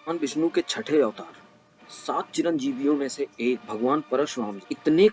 भगवान विष्णु के छठे अवतार, 7 चिरंजीवियों में से एक भगवान परशुराम जी इतने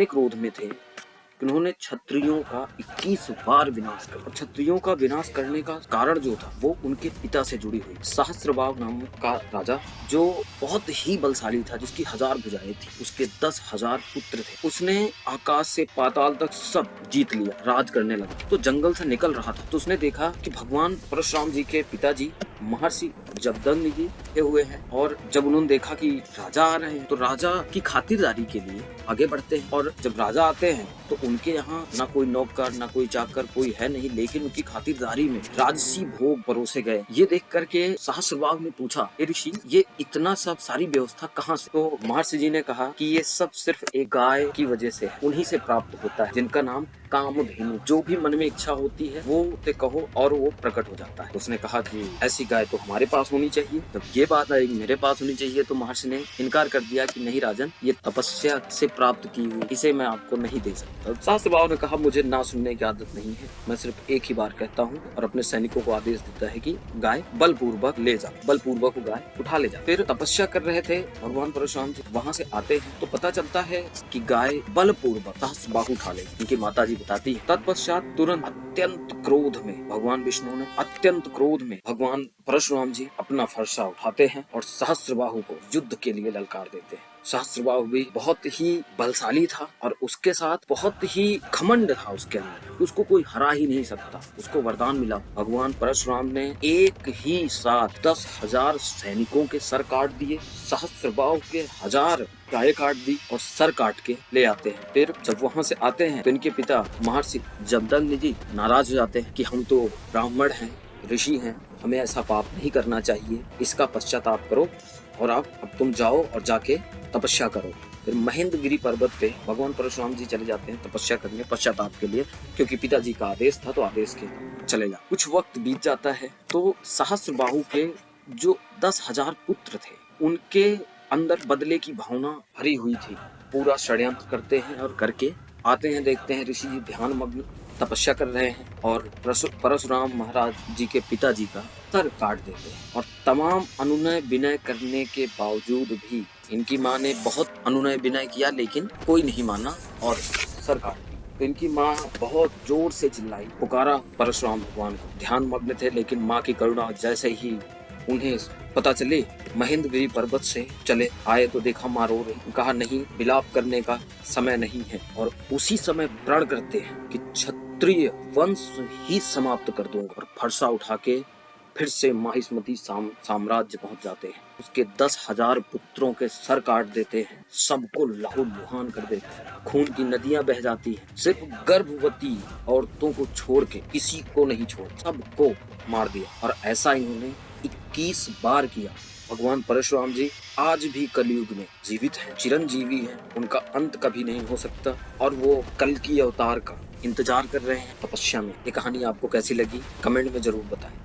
क्रोध में थे कि उन्होंने क्षत्रियों का 21 बार विनाश कर, और क्षत्रियों का विनाश करने का कारण जो था वो उनके पिता से जुड़ी हुई सहस्त्रबाहु नाम का राजा, जो बहुत ही बलशाली था, जिसकी 1000 भुजाएं थी, उसके 10,000 पुत्र थे। उसने आकाश से पाताल तक सब जीत लिया, राज करने लगा। तो जंगल से निकल रहा था तो उसने देखा कि भगवान परशुराम जी के पिताजी महर्षि जमदग्नि जी हुए हैं, और जब उन्होंने देखा कि राजा आ रहे हैं तो राजा की खातिरदारी के लिए आगे बढ़ते हैं। और जब राजा आते हैं तो उनके यहाँ ना कोई नौकर ना कोई चाकर कोई है नहीं, लेकिन उनकी खातिरदारी में राजसी भोग परोसे गए। ये देख करके सहस्त्रबाहु ने पूछा, हे ऋषि, ये इतना सब सारी व्यवस्था कहाँ से? तो महर्षि जी ने कहा कि ये सब सिर्फ एक गाय की वजह से है, उन्हीं से प्राप्त होता है, जिनका नाम कामधेनु। जो भी मन में इच्छा होती है वो ते कहो और वो प्रकट हो जाता है। उसने कहा कि ऐसी गाय तो हमारे पास होनी चाहिए। जब ये बात आई मेरे पास होनी चाहिए तो महर्षि ने इनकार कर दिया कि नहीं राजन, ये तपस्या से प्राप्त की हुई, इसे मैं आपको नहीं दे सकता। सहस्त्रबाहु ने कहा, मुझे ना सुनने की आदत नहीं है, मैं सिर्फ एक ही बार कहता हूँ, और अपने सैनिकों को आदेश देता है कि गाय बलपूर्वक ले जा, बलपूर्वक गाय उठा ले जा। फिर तपस्या कर रहे थे भगवान परशुराम जी, वहाँ से आते हैं तो पता चलता है कि गाय बलपूर्वक सहस्त्रबाहु उठा ले, इनकी माता जी बताती है। तत्पश्चात तुरंत अत्यंत क्रोध में भगवान विष्णु ने भगवान परशुराम जी अपना फरसा उठाते हैं और सहस्त्रबाहु को युद्ध के लिए ललकार देते हैं। सहस्त्रबाहु भी बहुत ही बलशाली था और उसके साथ बहुत ही घमंड था उसके अंदर, उसको कोई हरा ही नहीं सकता। उसको वरदान मिला, भगवान परशुराम ने एक ही साथ 10,000 सैनिकों के सर काट दिए, सहस्त्रबाहु के 1000 गाय काट दी और सर काट के ले आते हैं। फिर जब वहाँ से आते हैं तो इनके पिता महर्षि जमदग्नि जी नाराज हो जाते हैं कि हम तो ब्राह्मण हैं, ऋषि हैं, हमें ऐसा पाप नहीं करना चाहिए, इसका पश्चाताप करो और अब तुम जाओ और जाके तपस्या करो। फिर महेंद्रगिरी पर्वत पे भगवान परशुराम जी चले जाते हैं तपस्या करने, पश्चाताप के लिए, क्योंकि पिताजी का आदेश था तो आदेश के चले जा। कुछ वक्त बीत जाता है तो सहस्त्रबाहु के जो 10,000 पुत्र थे उनके अंदर बदले की भावना भरी हुई थी। पूरा षड्यंत्र करते हैं और करके आते हैं, देखते हैं ऋषि जी ध्यान मग्न तपस्या कर रहे हैं और परशुराम महाराज जी के पिताजी का सर काट देते हैं। और तमाम अनुनय विनय करने के बावजूद भी इनकी माँ ने बहुत अनुनय विनय किया, लेकिन कोई नहीं माना और सर काट दिया। तो इनकी माँ बहुत जोर से चिल्लाई, पुकारा परशुराम भगवान को। ध्यान मग्न थे, लेकिन माँ की करुणा जैसे ही उन्हें पता चले, महेंद्रगिरी पर्वत से चले आए तो देखा माँ रो रही। कहा नहीं, विलाप करने का समय नहीं है, और उसी समय प्रण करते हैं कि क्षत्रिय वंश ही समाप्त कर दूंगा, और फरसा उठा के फिर से माहिष्मती साम्राज्य पहुंच जाते हैं। उसके 10,000 पुत्रों के सर काट देते हैं, सबको लहूलुहान कर देते हैं, खून की नदियां बह जाती हैं। सिर्फ गर्भवती औरतों को छोड़ के किसी को नहीं छोड़, सबको मार दिया। और ऐसा इन्होंने 21 बार किया। भगवान परशुराम जी आज भी कलयुग में जीवित हैं, चिरंजीवी हैं, उनका अंत कभी नहीं हो सकता, और वो कल की अवतार का इंतजार कर रहे हैं तपस्या में। ये कहानी आपको कैसी लगी कमेंट में जरूर बताएं।